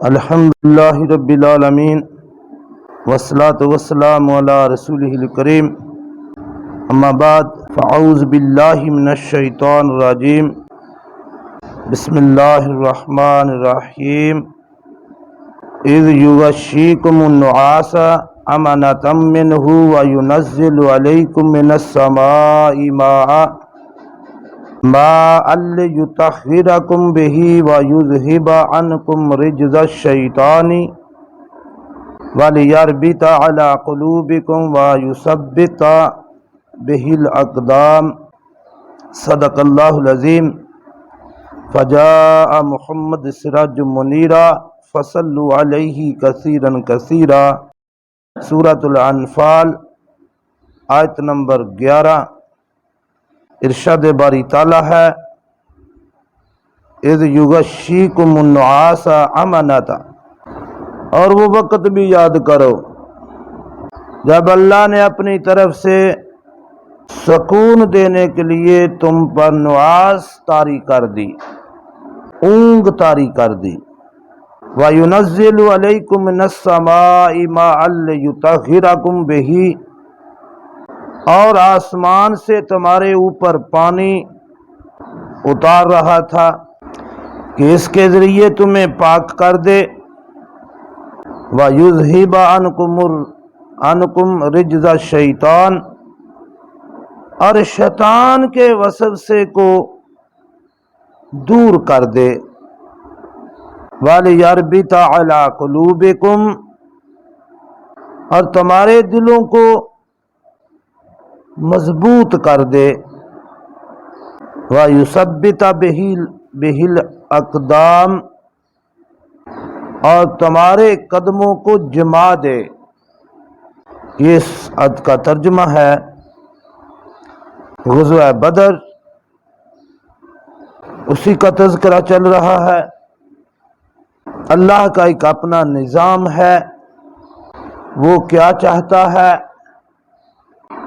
الحمدللہ رب العالمین والصلاة والسلام علی رسولہ الکریم اما بعد فاعوذ باللہ من الشیطان الرجیم بسم اللہ الرحمن الرحیم اذ یغشیکم النعاس امنۃ منہ وینزل علیکم من السماء ماء لیطہرکم بہ ویذہب عنکم رجز الشیطان ولیربط علی قلوبکم ویثبت بہ الاقدام صدق اللہ العظیم فجاء محمد سراج منیرا فصلوا علیہ کثیرا کثیرا سورۃ الانفال آیت نمبر 11۔ ارشاد باری تعالیٰ ہے اذ یغشیکم النعاس امنۃ، اور وہ وقت بھی یاد کرو جب اللہ نے اپنی طرف سے سکون دینے کے لیے تم پر نعاس طاری کر دی، اونگ طاری کر دی۔ وَيُنَزِّلُ عَلَيْكُم مِّنَ السَّمَاءِ مَاءً لِّيُطَہِّرَكُم بِهِ، اور آسمان سے تمہارے اوپر پانی اتار رہا تھا کہ اس کے ذریعے تمہیں پاک کر دے۔ وَيُذْهِبَ عَنْكُمْ رِجْزَ الشَّيْطَانِ، اور شیطان کے وسوسے کو دور کر دے۔ وَلِيَرْبِطَ عَلَىٰ قُلُوبِكُمْ، اور تمہارے دلوں کو مضبوط کر دے۔ وَيُثَبِّتَ بِهِ الْأَقْدَامَ، اور تمہارے قدموں کو جما دے۔ یہ اس آیت کا ترجمہ ہے۔ غزوہ بدر، اسی کا تذکرہ چل رہا ہے۔ اللہ کا ایک اپنا نظام ہے، وہ کیا چاہتا ہے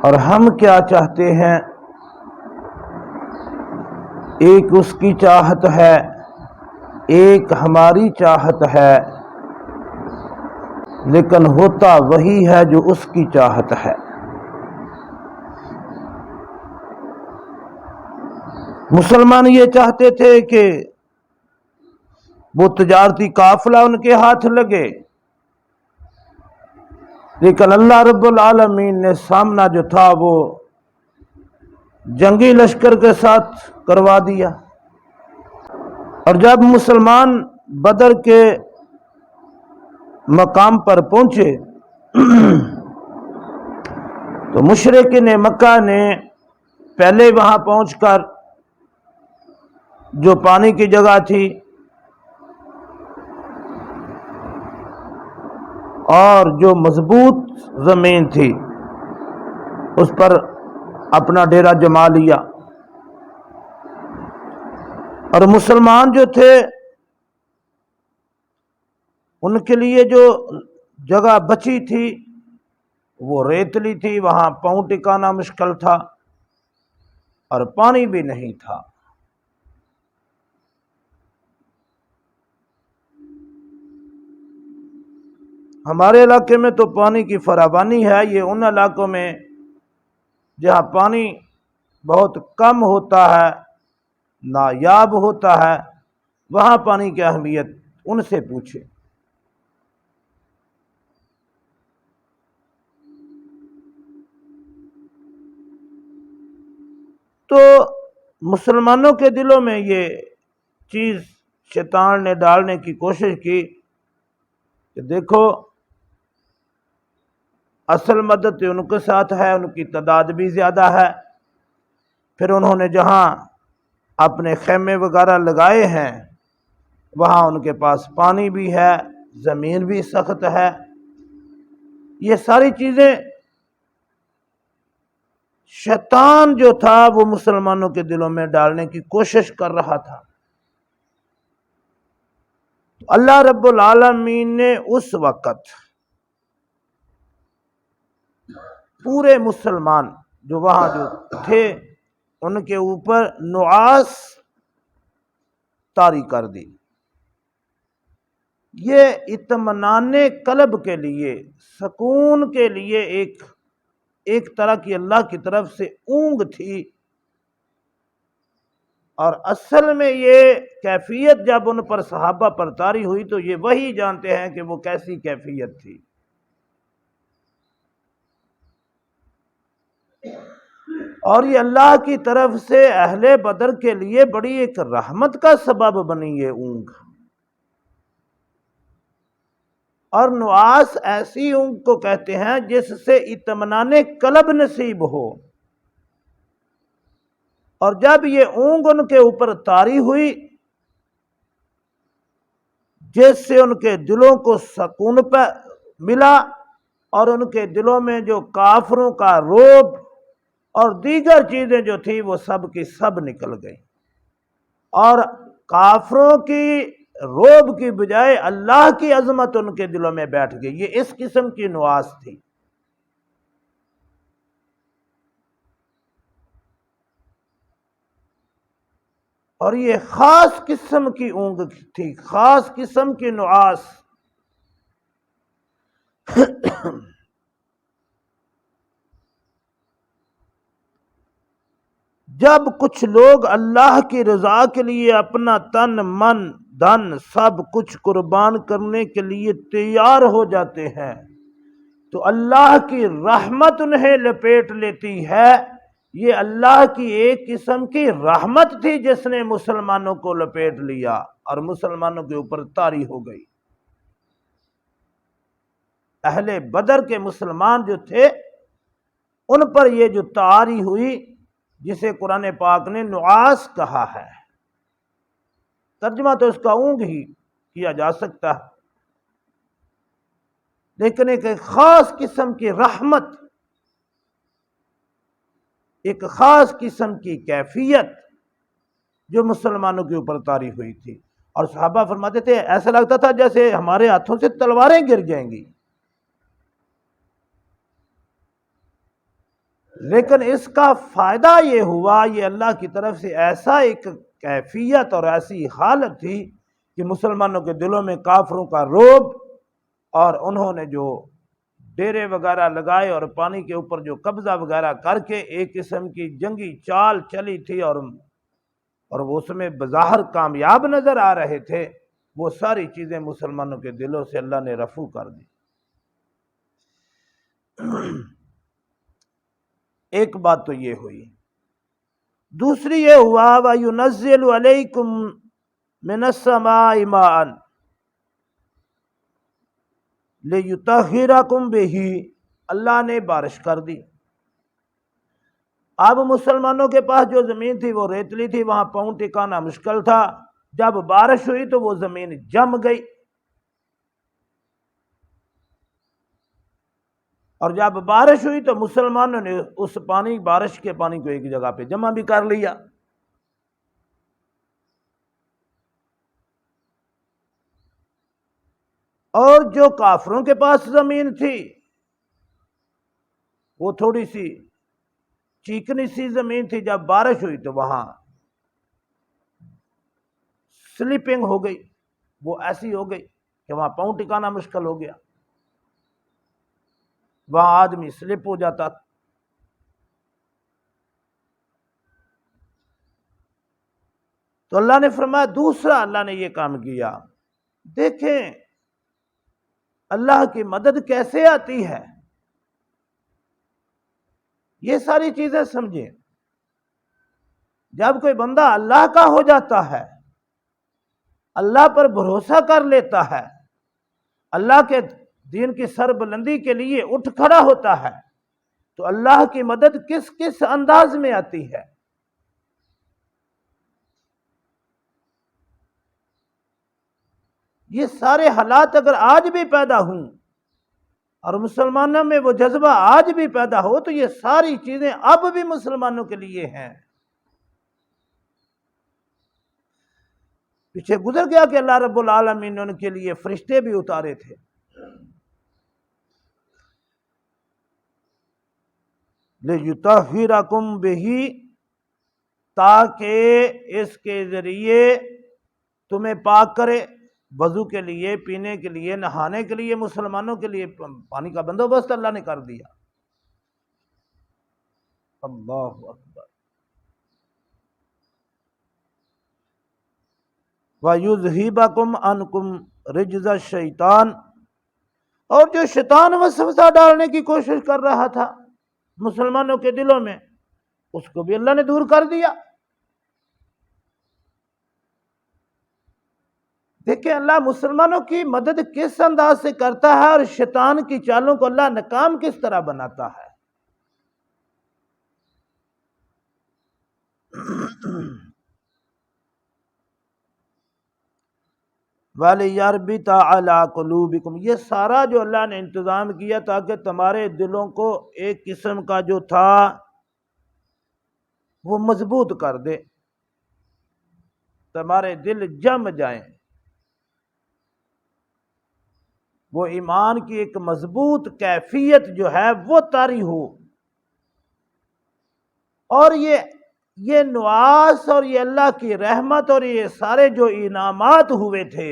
اور ہم کیا چاہتے ہیں۔ ایک اس کی چاہت ہے، ایک ہماری چاہت ہے، لیکن ہوتا وہی ہے جو اس کی چاہت ہے۔ مسلمان یہ چاہتے تھے کہ وہ تجارتی قافلہ ان کے ہاتھ لگے، لیکن اللہ رب العالمین نے سامنا جو تھا وہ جنگی لشکر کے ساتھ کروا دیا۔ اور جب مسلمان بدر کے مقام پر پہنچے تو مشرکین مکہ نے پہلے وہاں پہنچ کر جو پانی کی جگہ تھی اور جو مضبوط زمین تھی اس پر اپنا ڈیرا جما لیا، اور مسلمان جو تھے ان کے لیے جو جگہ بچی تھی وہ ریتلی تھی، وہاں پاؤں ٹکانا مشکل تھا اور پانی بھی نہیں تھا۔ ہمارے علاقے میں تو پانی کی فراوانی ہے، یہ ان علاقوں میں جہاں پانی بہت کم ہوتا ہے، نایاب ہوتا ہے، وہاں پانی کی اہمیت ان سے پوچھے۔ تو مسلمانوں کے دلوں میں یہ چیز شیطان نے ڈالنے کی کوشش کی کہ دیکھو اصل مدد ان کے ساتھ ہے، ان کی تعداد بھی زیادہ ہے۔ پھر انہوں نے جہاں اپنے خیمے وغیرہ لگائے ہیں وہاں ان کے پاس پانی بھی ہے، زمین بھی سخت ہے۔ یہ ساری چیزیں شیطان جو تھا وہ مسلمانوں کے دلوں میں ڈالنے کی کوشش کر رہا تھا۔ اللہ رب العالمین نے اس وقت پورے مسلمان جو وہاں جو تھے ان کے اوپر نعاس طاری کر دی۔ یہ اطمینان قلب کے لیے، سکون کے لیے ایک طرح کی اللہ کی طرف سے اونگ تھی، اور اصل میں یہ کیفیت جب ان پر صحابہ پر طاری ہوئی تو یہ وہی جانتے ہیں کہ وہ کیسی کیفیت تھی۔ اور یہ اللہ کی طرف سے اہل بدر کے لیے بڑی ایک رحمت کا سبب بنی یہ اونگ۔ اور نعاس ایسی اونگ کو کہتے ہیں جس سے اطمینان قلب نصیب ہو، اور جب یہ اونگ ان کے اوپر طاری ہوئی جس سے ان کے دلوں کو سکون ملا، اور ان کے دلوں میں جو کافروں کا رعب اور دیگر چیزیں جو تھی وہ سب کی سب نکل گئی، اور کافروں کی رعب کی بجائے اللہ کی عظمت ان کے دلوں میں بیٹھ گئی۔ یہ اس قسم کی نعاس تھی۔ اور یہ خاص قسم کی اونگ تھی، خاص قسم کی نعاس۔ جب کچھ لوگ اللہ کی رضا کے لیے اپنا تن من دھن سب کچھ قربان کرنے کے لیے تیار ہو جاتے ہیں تو اللہ کی رحمت انہیں لپیٹ لیتی ہے۔ یہ اللہ کی ایک قسم کی رحمت تھی جس نے مسلمانوں کو لپیٹ لیا اور مسلمانوں کے اوپر طاری ہو گئی۔ اہل بدر کے مسلمان جو تھے ان پر یہ جو طاری ہوئی جسے قرآن پاک نے نعاس کہا ہے، ترجمہ تو اس کا اونگ ہی کیا جا سکتا ہے، لیکن ایک خاص قسم کی رحمت، ایک خاص قسم کی کیفیت جو مسلمانوں کے اوپر طاری ہوئی تھی۔ اور صحابہ فرماتے تھے ایسا لگتا تھا جیسے ہمارے ہاتھوں سے تلواریں گر جائیں گی، لیکن اس کا فائدہ یہ ہوا، یہ اللہ کی طرف سے ایسا ایک کیفیت اور ایسی حالت تھی کہ مسلمانوں کے دلوں میں کافروں کا رعب، اور انہوں نے جو ڈیرے وغیرہ لگائے اور پانی کے اوپر جو قبضہ وغیرہ کر کے ایک قسم کی جنگی چال چلی تھی اور وہ اس میں بظاہر کامیاب نظر آ رہے تھے، وہ ساری چیزیں مسلمانوں کے دلوں سے اللہ نے رفع کر دی۔ ایک بات تو یہ ہوئی، دوسری یہ ہوا وَيُنَزِّلُ عَلَيْكُم مِّنَ السَّمَاءِ مَاءً لِيُطَهِّرَكُم بِهِ، اللہ نے بارش کر دی۔ اب مسلمانوں کے پاس جو زمین تھی وہ ریتلی تھی، وہاں پاؤں ٹکانا مشکل تھا، جب بارش ہوئی تو وہ زمین جم گئی، اور جب بارش ہوئی تو مسلمانوں نے اس پانی، بارش کے پانی کو ایک جگہ پہ جمع بھی کر لیا۔ اور جو کافروں کے پاس زمین تھی وہ تھوڑی سی چیکنی سی زمین تھی، جب بارش ہوئی تو وہاں سلپنگ ہو گئی، وہ ایسی ہو گئی کہ وہاں پاؤں ٹکانا مشکل ہو گیا، وہاں آدمی سلپ ہو جاتا۔ تو اللہ نے فرمایا دوسرا اللہ نے یہ کام کیا۔ دیکھیں اللہ کی مدد کیسے آتی ہے، یہ ساری چیزیں سمجھیں۔ جب کوئی بندہ اللہ کا ہو جاتا ہے، اللہ پر بھروسہ کر لیتا ہے، اللہ کے دین کی سربلندی کے لیے اٹھ کھڑا ہوتا ہے، تو اللہ کی مدد کس کس انداز میں آتی ہے۔ یہ سارے حالات اگر آج بھی پیدا ہوں اور مسلمانوں میں وہ جذبہ آج بھی پیدا ہو تو یہ ساری چیزیں اب بھی مسلمانوں کے لیے ہیں۔ پیچھے گزر گیا کہ اللہ رب العالمین نے ان کے لیے فرشتے بھی اتارے تھے۔ لِيُطَهِّرَكُم بِهِ، تاکہ اس کے ذریعے تمہیں پاک کرے، وضو کے لیے، پینے کے لیے، نہانے کے لیے مسلمانوں کے لیے پانی کا بندوبست اللہ نے کر دیا۔ اللہ اکبر۔ وَيُذْهِبَكُمْ عَنْكُمْ رِجْزَ الشَّيْطَانِ، اور جو شیطان وسوسہ ڈالنے کی کوشش کر رہا تھا مسلمانوں کے دلوں میں، اس کو بھی اللہ نے دور کر دیا۔ دیکھیں اللہ مسلمانوں کی مدد کس انداز سے کرتا ہے، اور شیطان کی چالوں کو اللہ ناکام کس طرح بناتا ہے۔ وَلِيَرْبِطَ عَلَىٰ قُلُوبِكُمْ، یہ سارا جو اللہ نے انتظام کیا تاکہ تمہارے دلوں کو ایک قسم کا جو تھا وہ مضبوط کر دے، تمہارے دل جم جائیں، وہ ایمان کی ایک مضبوط کیفیت جو ہے وہ طاری ہو۔ اور یہ نواس اور یہ اللہ کی رحمت اور یہ سارے جو انعامات ہوئے تھے،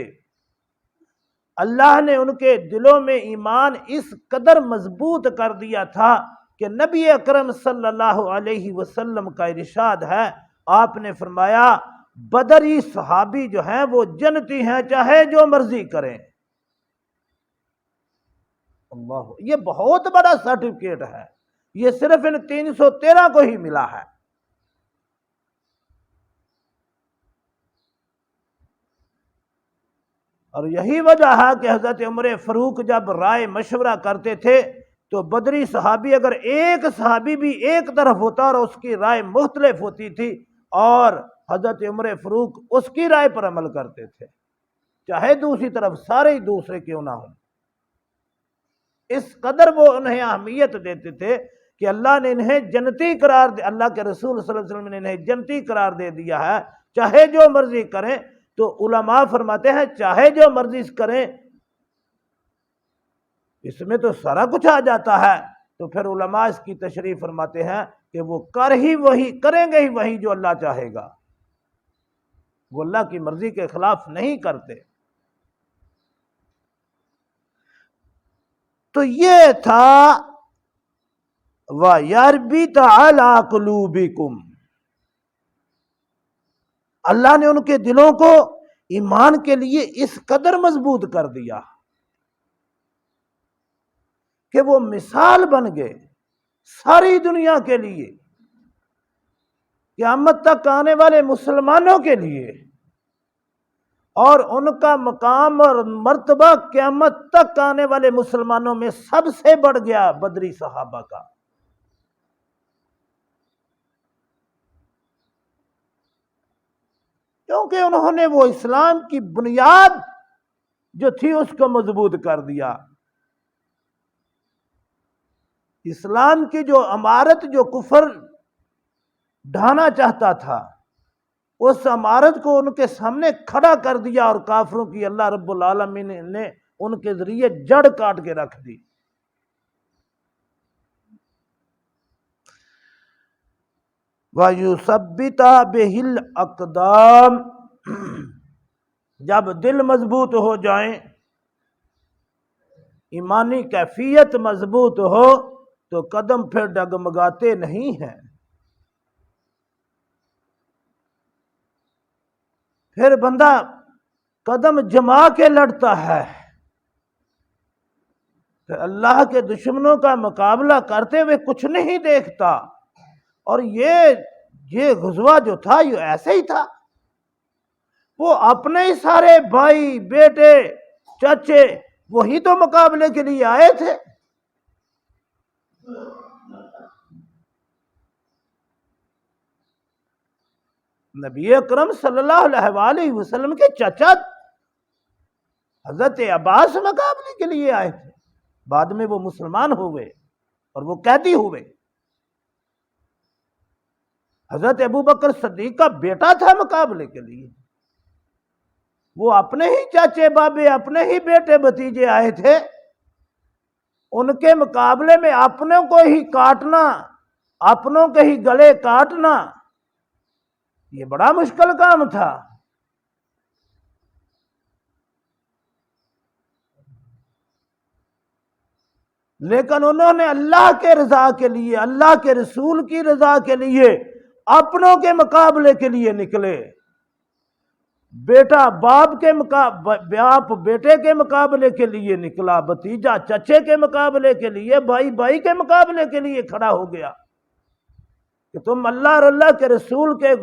اللہ نے ان کے دلوں میں ایمان اس قدر مضبوط کر دیا تھا کہ نبی اکرم صلی اللہ علیہ وسلم کا ارشاد ہے، آپ نے فرمایا بدری صحابی جو ہیں وہ جنتی ہیں چاہے جو مرضی کریں۔ اللہ، یہ بہت بڑا سرٹیفکیٹ ہے، یہ صرف ان 313 کو ہی ملا ہے۔ اور یہی وجہ ہے کہ حضرت عمر فاروق جب رائے مشورہ کرتے تھے تو بدری صحابی اگر ایک صحابی بھی ایک طرف ہوتا اور اس کی رائے مختلف ہوتی تھی، اور حضرت عمر فاروق اس کی رائے پر عمل کرتے تھے، چاہے دوسری طرف سارے ہی دوسرے کیوں نہ ہوں۔ اس قدر وہ انہیں اہمیت دیتے تھے کہ اللہ نے انہیں جنتی قرار دے، اللہ کے رسول صلی اللہ علیہ وسلم نے انہیں جنتی قرار دے دیا ہے، چاہے جو مرضی کریں۔ تو علماء فرماتے ہیں چاہے جو مرضی کریں، اس میں تو سارا کچھ آ جاتا ہے۔ تو پھر علماء اس کی تشریح فرماتے ہیں کہ وہ کریں گے ہی وہی جو اللہ چاہے گا، وہ اللہ کی مرضی کے خلاف نہیں کرتے۔ تو یہ تھا وَيَرْبِطَ عَلَىٰ قُلُوبِكُمْ، اللہ نے ان کے دلوں کو ایمان کے لیے اس قدر مضبوط کر دیا کہ وہ مثال بن گئے ساری دنیا کے لیے، قیامت تک آنے والے مسلمانوں کے لیے، اور ان کا مقام اور مرتبہ قیامت تک آنے والے مسلمانوں میں سب سے بڑھ گیا بدری صحابہ کا۔ کیونکہ انہوں نے وہ اسلام کی بنیاد جو تھی اس کو مضبوط کر دیا۔ اسلام کی جو عمارت جو کفر ڈھانا چاہتا تھا، اس عمارت کو ان کے سامنے کھڑا کر دیا، اور کافروں کی اللہ رب العالمین نے ان کے ذریعے جڑ کاٹ کے رکھ دی۔ وَيُثَبِّتَ بِهِ الْأَقْدَامَ، جب دل مضبوط ہو جائیں، ایمانی کیفیت مضبوط ہو تو قدم پھر ڈگمگاتے نہیں ہیں، پھر بندہ قدم جما کے لڑتا ہے، پھر اللہ کے دشمنوں کا مقابلہ کرتے ہوئے کچھ نہیں دیکھتا۔ اور یہ غزوہ جو تھا یہ ایسے ہی تھا، وہ اپنے ہی سارے بھائی بیٹے چچے وہی تو مقابلے کے لیے آئے تھے۔ نبی اکرم صلی اللہ علیہ وآلہ وسلم کے چچا حضرت عباس مقابلے کے لیے آئے تھے، بعد میں وہ مسلمان ہوئے اور وہ قیدی ہوئے۔ حضرت ابو بکر صدیق کا بیٹا تھا مقابلے کے لیے، وہ اپنے ہی چاچے بابے اپنے ہی بیٹے بھتیجے آئے تھے، ان کے مقابلے میں اپنوں کو ہی کاٹنا، اپنوں کے ہی گلے کاٹنا، یہ بڑا مشکل کام تھا۔ لیکن انہوں نے اللہ کے رضا کے لیے، اللہ کے رسول کی رضا کے لیے، اپنوں کے مقابلے کے لیے نکلے۔ بیٹا باپ کے باپ بیٹے کے مقابلے کے لیے نکلا، بھتیجا چچے کے مقابلے کے لیے، بھائی بھائی کے مقابلے کے لیے کھڑا ہو گیا کہ تم اللہ اور اللہ کے رسول کے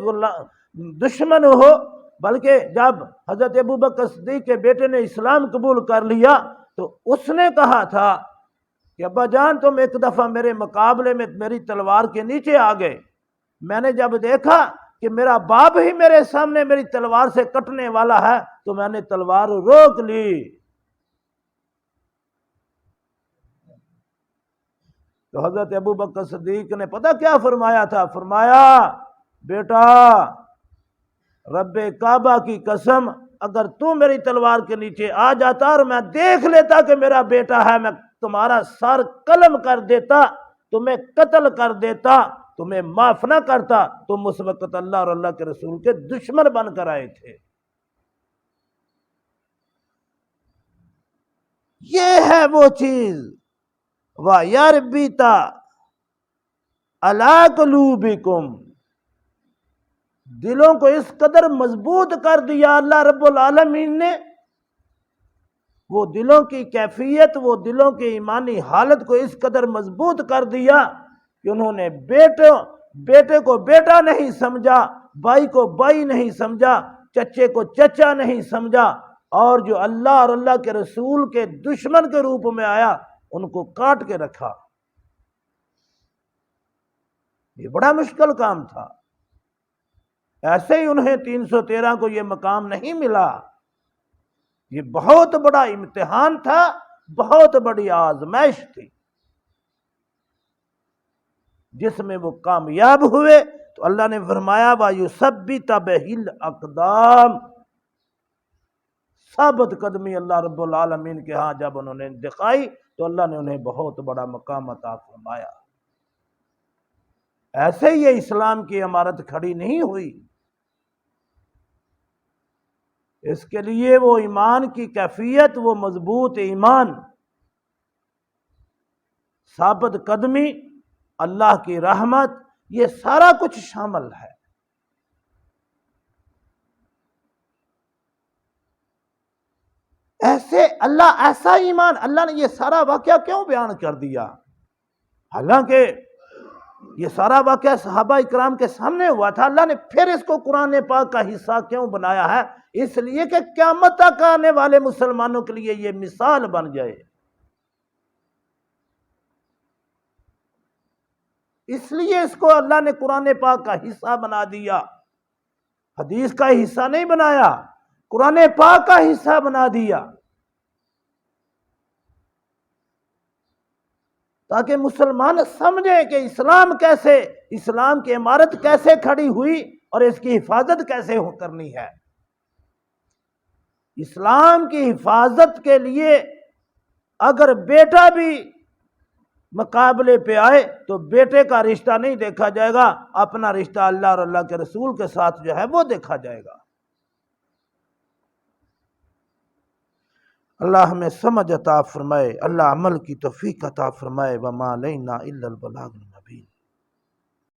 دشمن ہو۔ بلکہ جب حضرت ابوبکر صدیق کے بیٹے نے اسلام قبول کر لیا تو اس نے کہا تھا کہ ابا جان تم ایک دفعہ میرے مقابلے میں میری تلوار کے نیچے آ گئے، میں نے جب دیکھا کہ میرا باپ ہی میرے سامنے میری تلوار سے کٹنے والا ہے تو میں نے تلوار روک لی۔ تو حضرت ابوبکر صدیق نے پتہ کیا فرمایا تھا؟ فرمایا بیٹا رب کعبہ کی قسم، اگر تو میری تلوار کے نیچے آ جاتا اور میں دیکھ لیتا کہ میرا بیٹا ہے، میں تمہارا سر قلم کر دیتا، تمہیں قتل کر دیتا، تمہیں معاف نہ کرتا۔ تم اس وقت اللہ اور اللہ کے رسول کے دشمن بن کر آئے تھے۔ یہ ہے وہ چیز وَيَرْبِطَ عَلَىٰ قُلُوبِكُمْ، دلوں کو اس قدر مضبوط کر دیا اللہ رب العالمین نے، وہ دلوں کی کیفیت، وہ دلوں کی ایمانی حالت کو اس قدر مضبوط کر دیا کہ انہوں نے بیٹے کو بیٹا نہیں سمجھا، بھائی کو بھائی نہیں سمجھا، چچے کو چچا نہیں سمجھا، اور جو اللہ اور اللہ کے رسول کے دشمن کے روپ میں آیا ان کو کاٹ کے رکھا۔ یہ بڑا مشکل کام تھا، ایسے ہی انہیں 313 کو یہ مقام نہیں ملا، یہ بہت بڑا امتحان تھا، بہت بڑی آزمائش تھی، جس میں وہ کامیاب ہوئے تو اللہ نے فرمایا وَيُثَبِّتَ بِهِ الْأَقْدَامَ، ثابت قدمی اللہ رب العالمین کے ہاں جب انہوں نے دکھائی تو اللہ نے انہیں بہت بڑا مقام عطا فرمایا۔ ایسے ہی یہ اسلام کی عمارت کھڑی نہیں ہوئی، اس کے لیے وہ ایمان کی کیفیت، وہ مضبوط ایمان، ثابت قدمی، اللہ کی رحمت، یہ سارا کچھ شامل ہے۔ ایسے اللہ ایسا ایمان، اللہ نے یہ سارا واقعہ کیوں بیان کر دیا؟ حالانکہ یہ سارا واقعہ صحابہ اکرام کے سامنے ہوا تھا، اللہ نے پھر اس کو قرآن پاک کا حصہ کیوں بنایا ہے؟ اس لیے کہ قیامت تک آنے والے مسلمانوں کے لیے یہ مثال بن جائے، اس لیے اس کو اللہ نے قرآن پاک کا حصہ بنا دیا، حدیث کا حصہ نہیں بنایا، قرآن پاک کا حصہ بنا دیا، تاکہ مسلمان سمجھیں کہ اسلام کیسے، اسلام کی عمارت کیسے کھڑی ہوئی اور اس کی حفاظت کیسے کرنی ہے۔ اسلام کی حفاظت کے لیے اگر بیٹا بھی مقابلے پہ آئے تو بیٹے کا رشتہ نہیں دیکھا جائے گا، اپنا رشتہ اللہ اور اللہ کے رسول کے ساتھ جو ہے وہ دیکھا جائے گا۔ اللہ ہمیں سمجھ عطا فرمائے، اللہ عمل کی توفیق عطا فرمائے۔ وما علینا الا البلاغ۔